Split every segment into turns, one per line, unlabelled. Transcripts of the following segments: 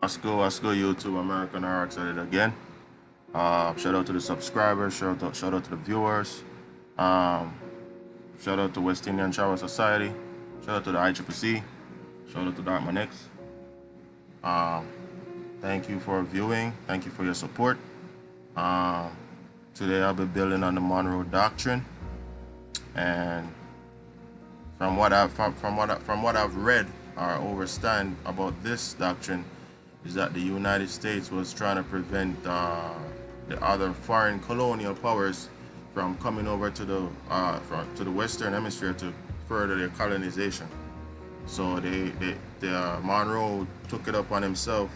Let's go, YouTube, American RX at it again. Shout out to the subscribers, shout out to the viewers. Um, Shout out to West Indian Travel Society. Shout out to the ICCC. Shout out to Dartman X. Um, Thank you for viewing. Thank you for your support. Um, Today I'll be building on the Monroe Doctrine, and from what I've read or understand about this doctrine, is that the United States was trying to prevent the other foreign colonial powers from coming over to the Western Hemisphere to further their colonization. So Monroe took it upon himself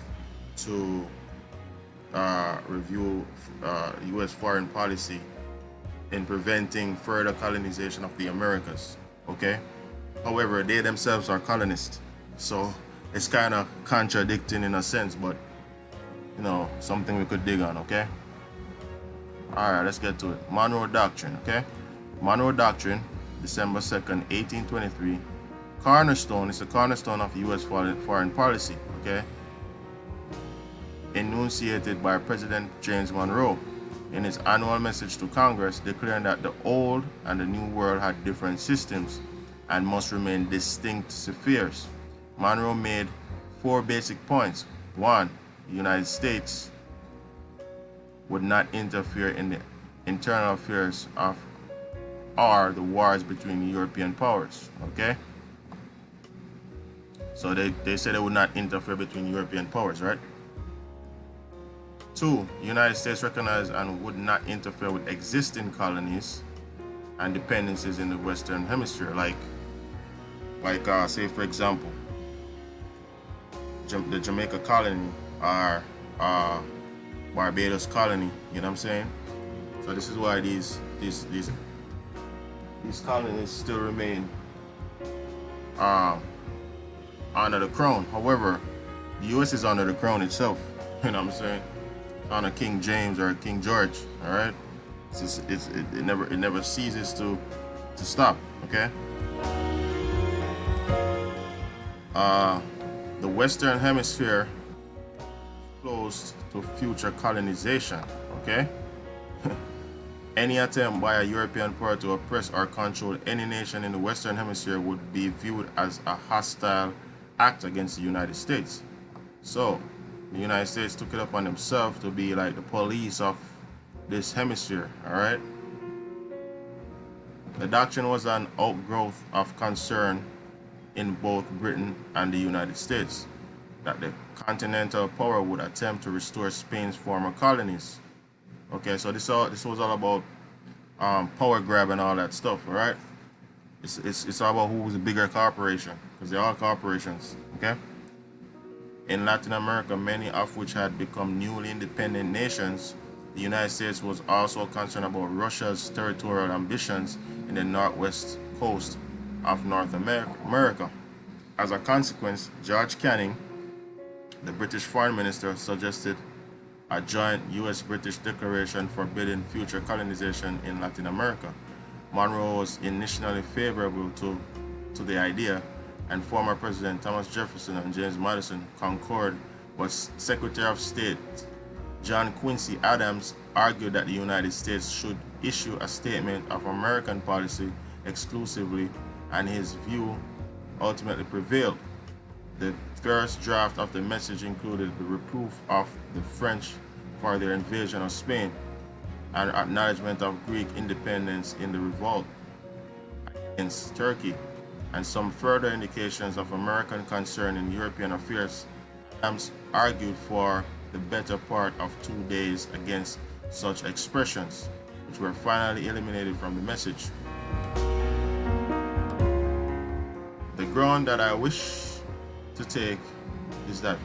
to review U.S. foreign policy in preventing further colonization of the Americas. Okay. However, they themselves are colonists, so it's kind of contradicting in a sense, but something we could dig on. Okay. All right, let's get to it. Monroe Doctrine. Okay. Monroe Doctrine, December 2nd, 1823. Cornerstone is a cornerstone of U.S. foreign policy. Okay. Enunciated by President James Monroe in his annual message to Congress, declaring that the old and the new world had different systems and must remain distinct spheres. Monroe made 4 basic points. 1. The United States would not interfere in the internal affairs of or the wars between the European powers. Okay? So they said they would not interfere between European powers, right? 2. The United States recognized and would not interfere with existing colonies and dependencies in the Western Hemisphere, like say for example, the Jamaica colony or Barbados colony. You know what I'm saying? So this is why these colonies still remain under the crown. However, the U.S. is under the crown itself. You know what I'm saying? On a King James or a King George. All right. It never ceases to stop. Okay. The Western Hemisphere closed to future colonization. Okay. Any attempt by a European power to oppress or control any nation in the Western Hemisphere would be viewed as a hostile act against the United States. So the United States took it upon themselves to be like the police of this hemisphere. All right. The doctrine was an outgrowth of concern in both Britain and the United States that the continental power would attempt to restore Spain's former colonies. Okay, so this was all about power grab and all that stuff. All right. It's all about who was a bigger corporation, because they're all corporations. Okay. In Latin America, many of which had become newly independent nations, the United States was also concerned about Russia's territorial ambitions in the northwest coast of North America. As a consequence, George Canning, the British Foreign Minister, suggested a joint U.S.-British declaration forbidding future colonization in Latin America. Monroe was initially favorable to the idea, and former President Thomas Jefferson and James Madison concurred, but Secretary of State John Quincy Adams argued that the United States should issue a statement of American policy exclusively, and his view ultimately prevailed. The first draft of the message included the reproof of the French for their invasion of Spain and acknowledgement of Greek independence in the revolt against Turkey, and some further indications of American concern in European affairs. Adams argued for the better part of 2 days against such expressions, which were finally eliminated from the message. The ground that I wish to take is that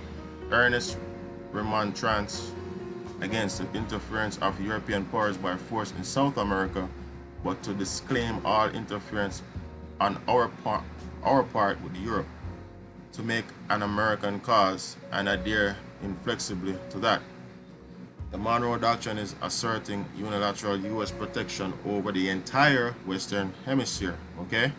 earnest remonstrance against the interference of European powers by force in South America, but to disclaim all interference on our part with Europe, to make an American cause and adhere inflexibly to that. The Monroe Doctrine is asserting unilateral U.S. protection over the entire Western Hemisphere. Okay,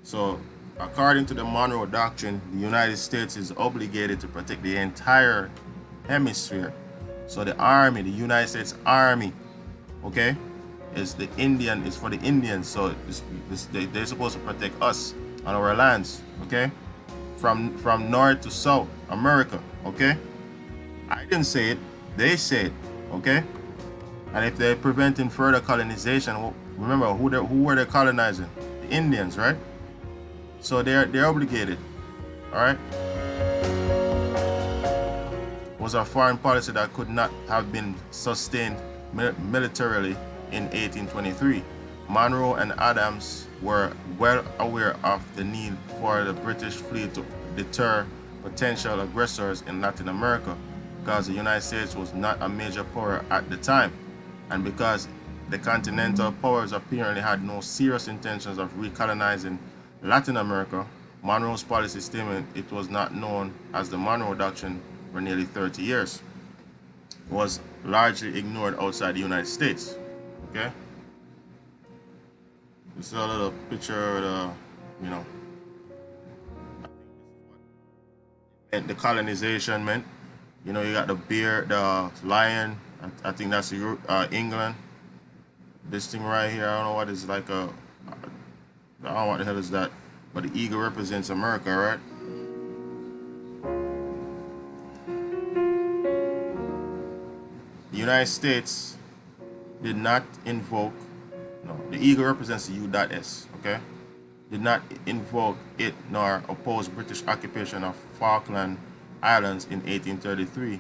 so According to the Monroe Doctrine, the United States is obligated to protect the entire hemisphere. So the army, the United States Army, okay, is for the Indians. So they're supposed to protect us on our lands, okay, from north to south America, okay. I didn't say it, they say it, okay. And if they're preventing further colonization, remember who were they colonizing? The Indians, right? So they're obligated, all right. Was a foreign policy that could not have been sustained militarily in 1823. Monroe and Adams were well aware of the need for the British fleet to deter potential aggressors in Latin America because the United States was not a major power at the time, and because the continental powers apparently had no serious intentions of recolonizing Latin America. Monroe's policy statement, it was not known as the Monroe Doctrine for nearly 30 years, was largely ignored outside the United States. Okay? This is a little picture of the, you know, and the colonization meant. You know, you got the bear, the lion. I think that's England. This thing right here, I don't know what is like a. I don't know what the hell is that, but the eagle represents America, right? The United States did not invoke. No, the eagle represents the U.S. Okay, did not invoke it nor oppose British occupation of Falkland Islands in 1833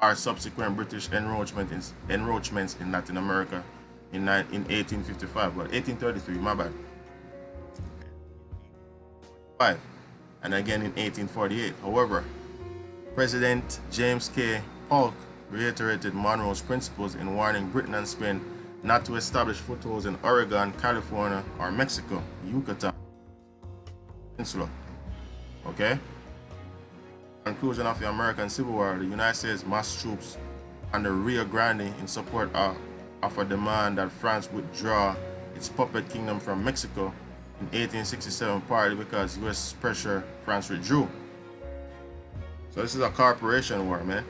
or subsequent British encroachments in Latin America in 1855. But 1833, my bad. And again in 1848. However, President James K. Polk reiterated Monroe's principles in warning Britain and Spain not to establish footholds in Oregon, California, or Mexico, Yucatan Peninsula. Okay? Conclusion of the American Civil War, the United States massed troops on the Rio Grande in support of a demand that France withdraw its puppet kingdom from Mexico. In 1867, partly because U.S. pressure, France withdrew. So this is a corporation war, man.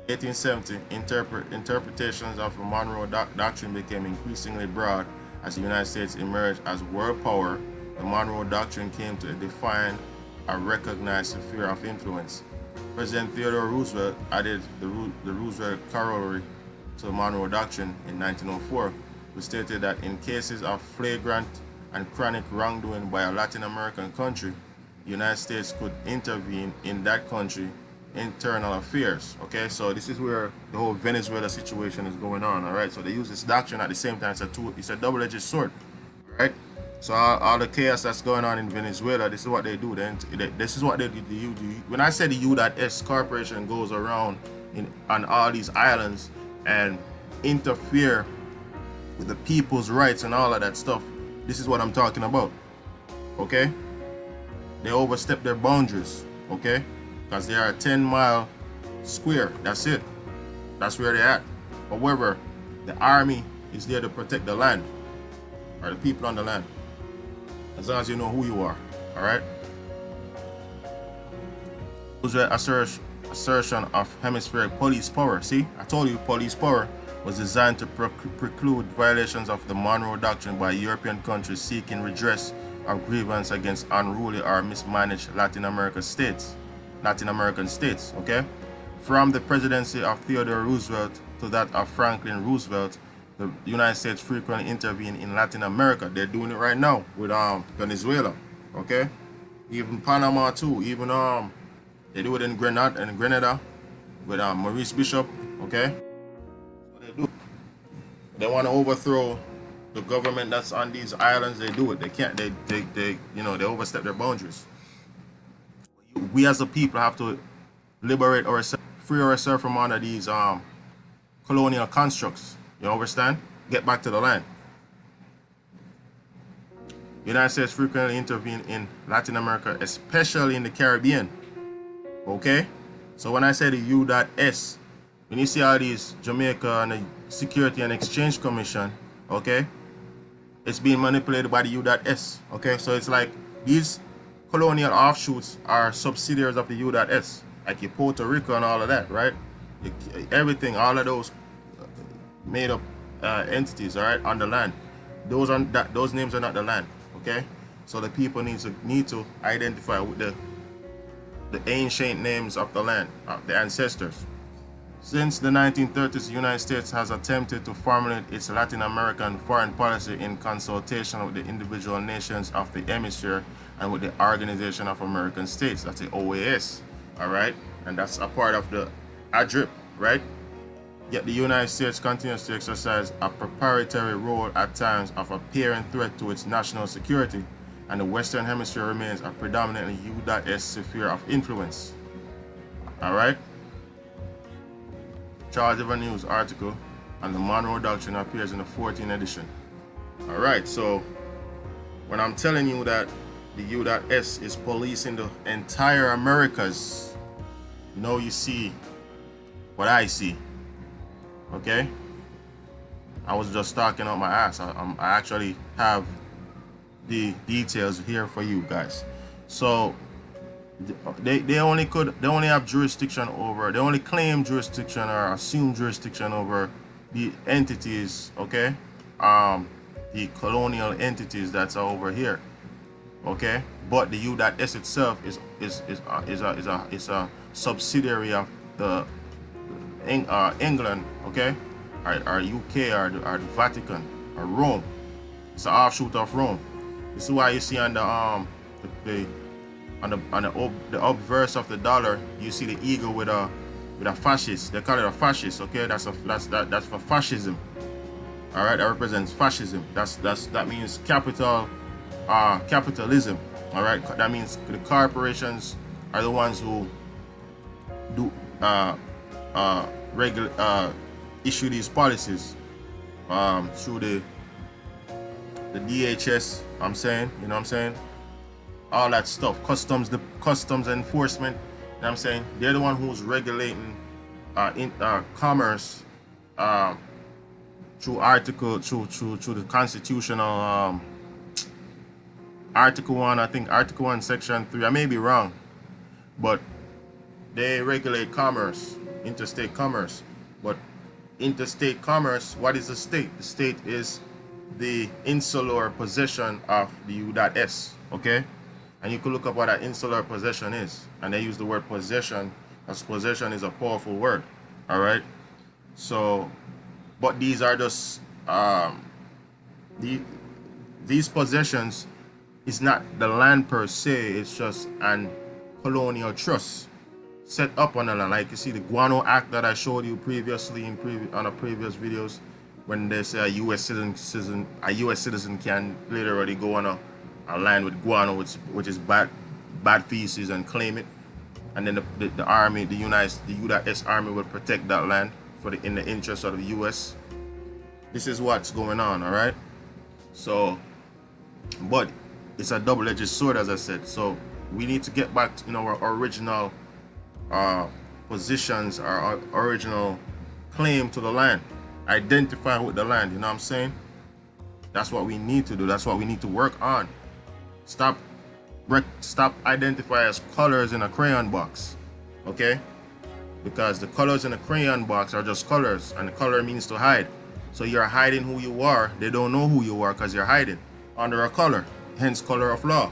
1870, interpretations of the Monroe Doctrine became increasingly broad as the United States emerged as world power. The Monroe Doctrine came to define a recognized sphere of influence. President Theodore Roosevelt added the Roosevelt Corollary to the Monroe Doctrine in 1904, which stated that in cases of flagrant and chronic wrongdoing by a Latin American country, the United States could intervene in that country's internal affairs. Okay, so this is where the whole Venezuela situation is going on. All right, so they use this doctrine at the same time. It's a double-edged sword. All right, so all the chaos that's going on in Venezuela, this is what they do. This is what they do. When I say the U.S. corporation goes around on all these islands and interfere with the people's rights and all of that stuff, this is what I'm talking about. Okay, they overstep their boundaries. Okay, because they are a 10-mile square. That's it. That's where they're at. However, the army is there to protect the land, or the people on the land, as long as you know who you are. All right. Assertion of hemispheric police power. See, I told you police power was designed to preclude violations of the Monroe Doctrine by European countries seeking redress of grievance against unruly or mismanaged Latin American states. Okay? From the presidency of Theodore Roosevelt to that of Franklin Roosevelt, the United States frequently intervened in Latin America. They're doing it right now with Venezuela. Okay? Even Panama too. Even they do it in Grenada with Maurice Bishop. Okay? They want to overthrow the government that's on these islands. They do it. They can't. They they overstep their boundaries. We as a people have to liberate ourselves, free ourselves from under these colonial constructs. You understand? Get back to the land. The United States frequently intervene in Latin America, especially in the Caribbean. Okay? So when I say the U.S., when you see all these Jamaica and the Security and Exchange Commission, okay, it's being manipulated by the U.S. Okay, so it's like These colonial offshoots are subsidiaries of the U.S., like your Puerto Rico and all of that, right? Everything, all of those made up entities, all right, on the land. Those names are not the land, okay? So the people need to identify with the ancient names of the land, the ancestors. Since the 1930s, the United States has attempted to formulate its Latin American foreign policy in consultation with the individual nations of the hemisphere and with the Organization of American States, that's the OAS, all right? And that's a part of the ADRIP, right? Yet the United States continues to exercise a proprietary role at times of apparent threat to its national security, and the Western Hemisphere remains a predominantly U.S. sphere of influence. All right? Charles Evans News article on the Monroe Doctrine appears in the 14th edition. All right, so when I'm telling you that the U.S. is policing the entire Americas, you see what I see. Okay? I was just talking out my ass. I actually have the details here for you guys. So they only have jurisdiction over, they only claim jurisdiction or assume jurisdiction over the entities, okay? The colonial entities that's over here, okay? But the U.S. itself is a subsidiary of the England, okay, or UK, or the Vatican, or Rome. It's an offshoot of Rome. This is why you see on the obverse of the dollar, you see the eagle with a fascist. They call it a fascist, okay? That's for fascism. All right, that represents fascism. That means capitalism. All right, that means the corporations are the ones who do issue these policies through the DHS. I'm saying, you know what I'm saying? All that stuff, customs enforcement. You know what I'm saying? They're the one who's regulating commerce through the constitutional Article 1, I think Article 1, Section 3. I may be wrong, but they regulate commerce, interstate commerce. But interstate commerce, what is the state? The state is the insular possession of the U.S., okay? And you can look up what an insular possession is. And they use the word possession, because possession is a powerful word, all right? So, but these are just, these possessions is not the land per se, it's just an colonial trust set up on the land. Like you see the Guano Act that I showed you previously on the previous videos, when they say a U.S. citizen can literally go on a land with guano, which is bad feces, and claim it, and then the army, the U.S. Army will protect that land in the interest of the U.S. This is what's going on, all right? So, but it's a double-edged sword, as I said. So we need to get back to our original positions, our original claim to the land, identify with the land. You know what I'm saying? That's what we need to do. That's what we need to work on. Stop identify as colors in a crayon box, okay? Because the colors in a crayon box are just colors, and the color means to hide. So you're hiding who you are. They don't know who you are because you're hiding under a color. Hence, color of law.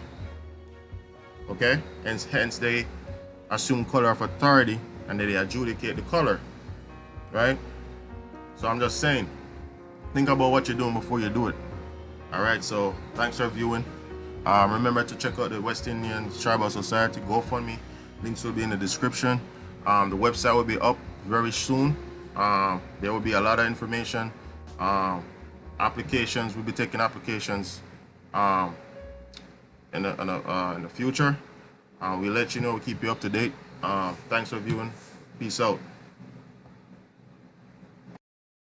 Okay? Hence they assume color of authority, and then they adjudicate the color. Right? So I'm just saying, think about what you're doing before you do it. Alright, so thanks for viewing. Remember to check out the West Indian Tribal Society GoFundMe. Links will be in the description. The website will be up very soon. There will be a lot of information. Applications, we'll be taking applications in the future. We'll let you know, we'll keep you up to date. Thanks for viewing. Peace out.